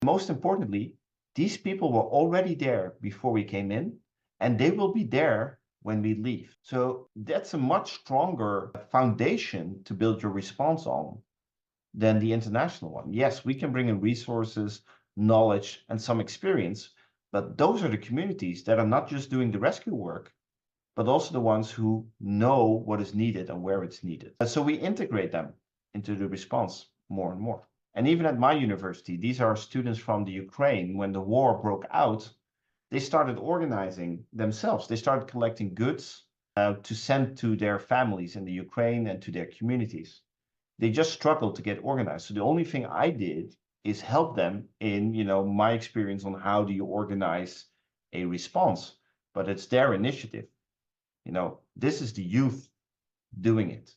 Most importantly, these people were already there before we came in, and they will be there when we leave. So that's a much stronger foundation to build your response on than the international one. Yes, we can bring in resources, knowledge, and some experience, but those are the communities that are not just doing the rescue work, but also the ones who know what is needed and where it's needed. And so we integrate them into the response more and more. And even at my university, these are students from the Ukraine. When the war broke out, they started organizing themselves. They started collecting goods to send to their families in the Ukraine and to their communities. They just struggled to get organized. So the only thing I did is help them in, my experience on how do you organize a response, but it's their initiative. This is the youth doing it,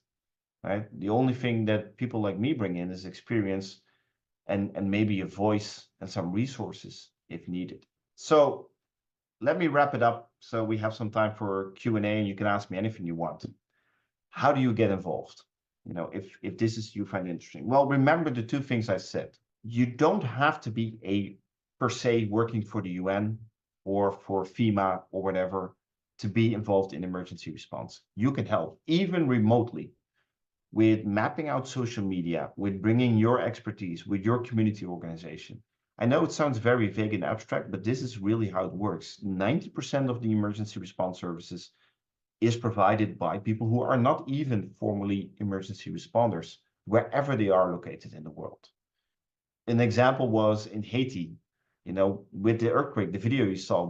right? The only thing that people like me bring in is experience and maybe a voice and some resources if needed. So let me wrap it up so we have some time for Q&A and you can ask me anything you want. How do you get involved? If this is you find interesting. Well, remember the two things I said. You don't have to be per se working for the UN or for FEMA or whatever to be involved in emergency response. You can help, even remotely, with mapping out social media, with bringing your expertise, with your community organization. I know it sounds very vague and abstract, but this is really how it works. 90% of the emergency response services is provided by people who are not even formally emergency responders, wherever they are located in the world. An example was in Haiti, with the earthquake, the video you saw,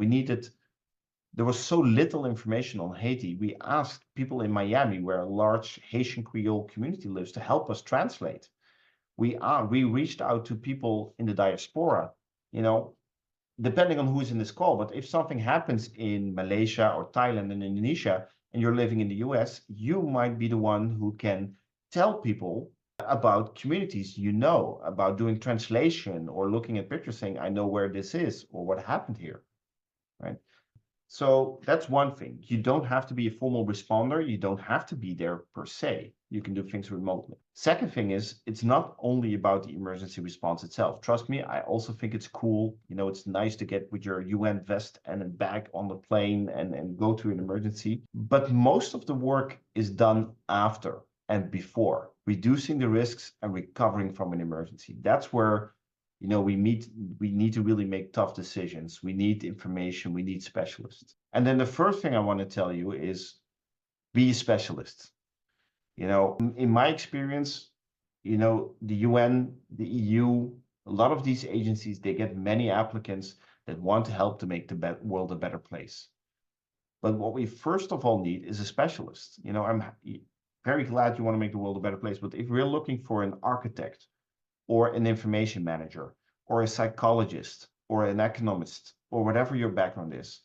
there was so little information on Haiti. We asked people in Miami, where a large Haitian Creole community lives, to help us translate. We reached out to people in the diaspora, depending on who is in this call. But if something happens in Malaysia or Thailand and Indonesia, and you're living in the US, you might be the one who can tell people about communities, about doing translation or looking at pictures saying, I know where this is or what happened here, right? So that's one thing. You don't have to be a formal responder. You don't have to be there per se. You can do things remotely. Second thing is, it's not only about the emergency response itself. Trust me, I also think it's cool. It's nice to get with your UN vest and a bag on the plane and go to an emergency. But most of the work is done after and before, reducing the risks and recovering from an emergency. That's where we need to really make tough decisions. We need information, we need specialists. And then the first thing I want to tell you is be a specialist. In my experience, the UN, the EU, a lot of these agencies, they get many applicants that want to help to make the world a better place. But what we first of all need is a specialist. I'm very glad you want to make the world a better place, but if we're looking for an architect, or an information manager, or a psychologist, or an economist, or whatever your background is,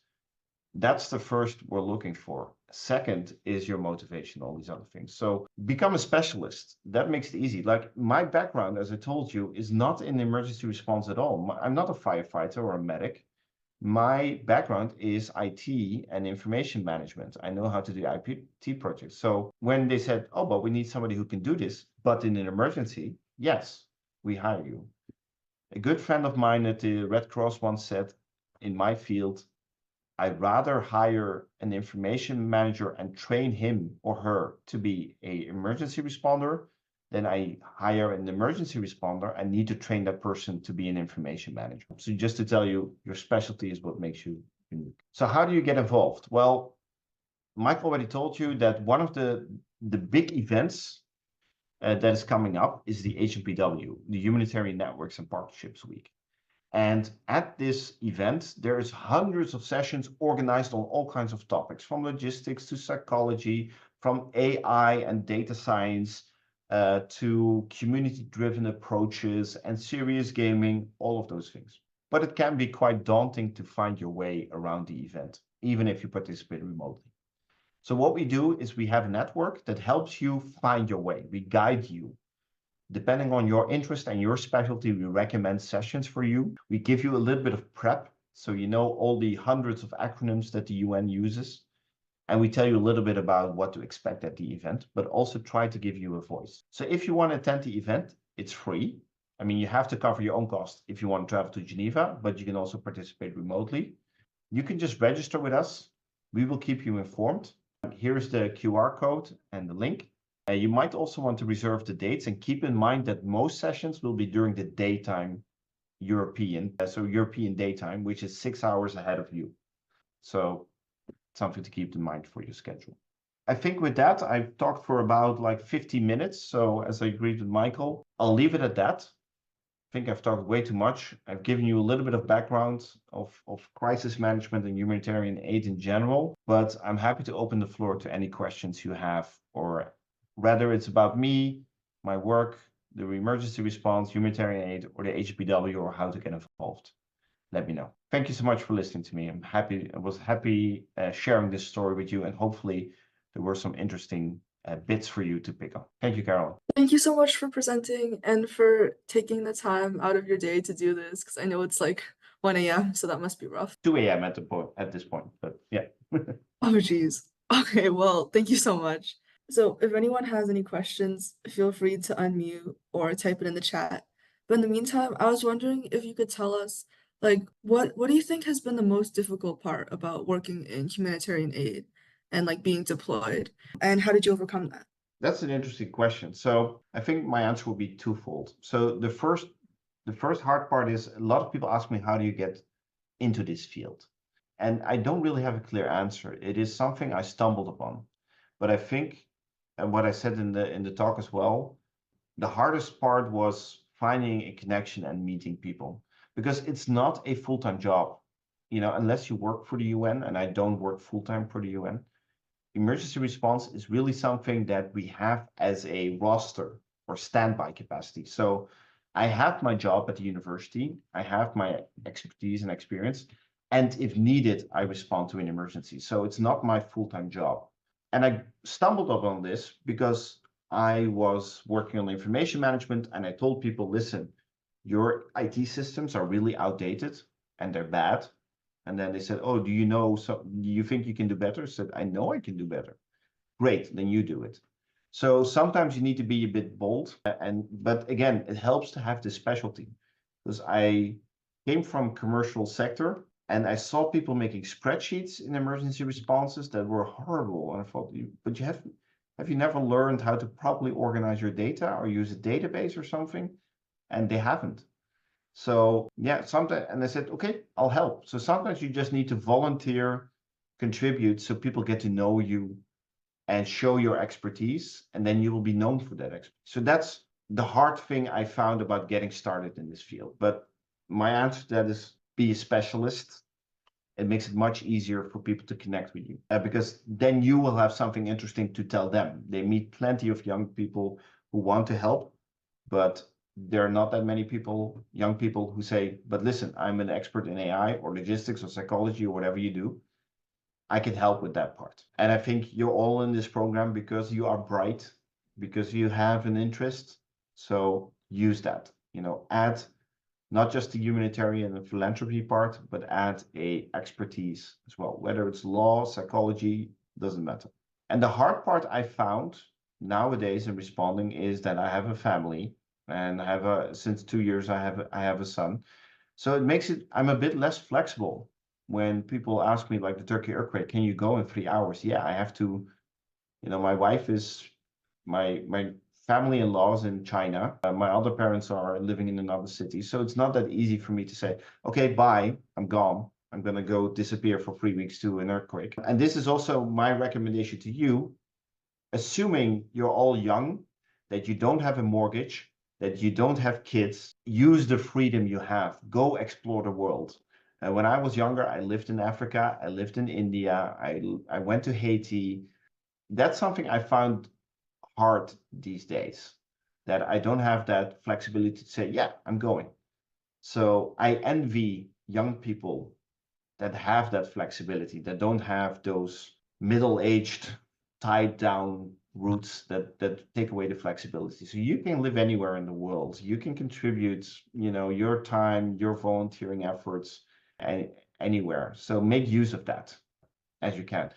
that's the first we're looking for. Second is your motivation, all these other things. So become a specialist. That makes it easy. Like my background, as I told you, is not in emergency response at all. I'm not a firefighter or a medic. My background is IT and information management. I know how to do IT projects. So when they said, oh, but we need somebody who can do this, but in an emergency, yes, we hire you. A good friend of mine at the Red Cross once said, in my field, I'd rather hire an information manager and train him or her to be an emergency responder than I hire an emergency responder and need to train that person to be an information manager. So just to tell you, your specialty is what makes you unique. So how do you get involved? Well, Mike already told you that one of the big events that is coming up is the HNPW, the Humanitarian Networks and Partnerships Week. And at this event, there's hundreds of sessions organized on all kinds of topics, from logistics to psychology, from AI and data science, to community-driven approaches and serious gaming, all of those things. But it can be quite daunting to find your way around the event, even if you participate remotely. So what we do is we have a network that helps you find your way. We guide you. Depending on your interest and your specialty, we recommend sessions for you. We give you a little bit of prep, so you know all the hundreds of acronyms that the UN uses. And we tell you a little bit about what to expect at the event, but also try to give you a voice. So if you want to attend the event, it's free. I mean, you have to cover your own cost if you want to travel to Geneva, but you can also participate remotely. You can just register with us. We will keep you informed. Here is the QR code and the link. You might also want to reserve the dates, and keep in mind that most sessions will be during the daytime European daytime, which is 6 hours ahead of you. So something to keep in mind for your schedule. I think with that, I've talked for about like 50 minutes. So as I agreed with Michael, I'll leave it at that. I think I've talked way too much. I've given you a little bit of background of crisis management and humanitarian aid in general, but I'm happy to open the floor to any questions you have, or whether it's about me, my work, the emergency response, humanitarian aid, or the HPW, or how to get involved. Let me know. Thank you so much for listening to me. I was happy sharing this story with you, and hopefully there were some interesting bits for you to pick up. Thank you, Carolyn. Thank you so much for presenting and for taking the time out of your day to do this, because I know it's like 1 a.m., so that must be rough. 2 a.m. at this point, but yeah. Oh, geez. Okay, well, thank you so much. So if anyone has any questions, feel free to unmute or type it in the chat. But in the meantime, I was wondering if you could tell us, like, what do you think has been the most difficult part about working in humanitarian aid and like being deployed? And how did you overcome that? That's an interesting question. So I think my answer will be twofold. So the first hard part is, a lot of people ask me, how do you get into this field? And I don't really have a clear answer. It is something I stumbled upon. But I think, and what I said in the talk as well, the hardest part was finding a connection and meeting people, because it's not a full-time job, unless you work for the UN, and I don't work full-time for the UN. Emergency response is really something that we have as a roster or standby capacity. So I have my job at the university, I have my expertise and experience, and if needed, I respond to an emergency. So it's not my full-time job. And I stumbled upon this because I was working on information management, and I told people, listen, your IT systems are really outdated and they're bad. And then they said, oh, do you think you can do better? I said, I know I can do better. Great, then you do it. So sometimes you need to be a bit bold, but again, it helps to have this specialty, because I came from commercial sector and I saw people making spreadsheets in emergency responses that were horrible. And I thought, but have you never learned how to properly organize your data or use a database or something? And they haven't. So yeah, sometimes, and I said, okay, I'll help. So sometimes you just need to volunteer, contribute, so people get to know you and show your expertise, and then you will be known for that expertise. So that's the hard thing I found about getting started in this field. But my answer to that is, be a specialist. It makes it much easier for people to connect with you, because then you will have something interesting to tell them. They meet plenty of young people who want to help, but there are not that many young people who say, but listen, I'm an expert in AI or logistics or psychology or whatever you do. I can help with that part. And I think you're all in this program because you are bright, because you have an interest. So use that, add not just the humanitarian and philanthropy part, but add a expertise as well, whether it's law, psychology, doesn't matter. And the hard part I found nowadays in responding is that I have a family, and since 2 years, I have a son. So it makes I'm a bit less flexible when people ask me, like the Turkey earthquake, can you go in 3 hours? Yeah, I have to, my wife is, my family-in-laws in China. My other parents are living in another city. So it's not that easy for me to say, okay, bye, I'm gone. I'm going to go disappear for 3 weeks to an earthquake. And this is also my recommendation to you, assuming you're all young, that you don't have a mortgage, that you don't have kids, use the freedom you have, go explore the world. When I was younger, I lived in Africa, I lived in India, I went to Haiti. That's something I found hard these days, that I don't have that flexibility to say, yeah, I'm going. So I envy young people that have that flexibility, that don't have those middle-aged, tied down roots that take away the flexibility. So you can live anywhere in the world. You can contribute, your time, your volunteering efforts anywhere. So make use of that as you can.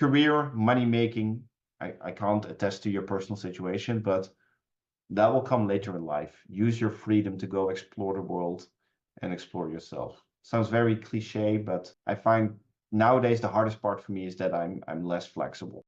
Career, money making, I can't attest to your personal situation, but That will come later in life. Use your freedom to go explore the world and explore yourself. Sounds very cliche, but I find nowadays the hardest part for me is that I'm less flexible.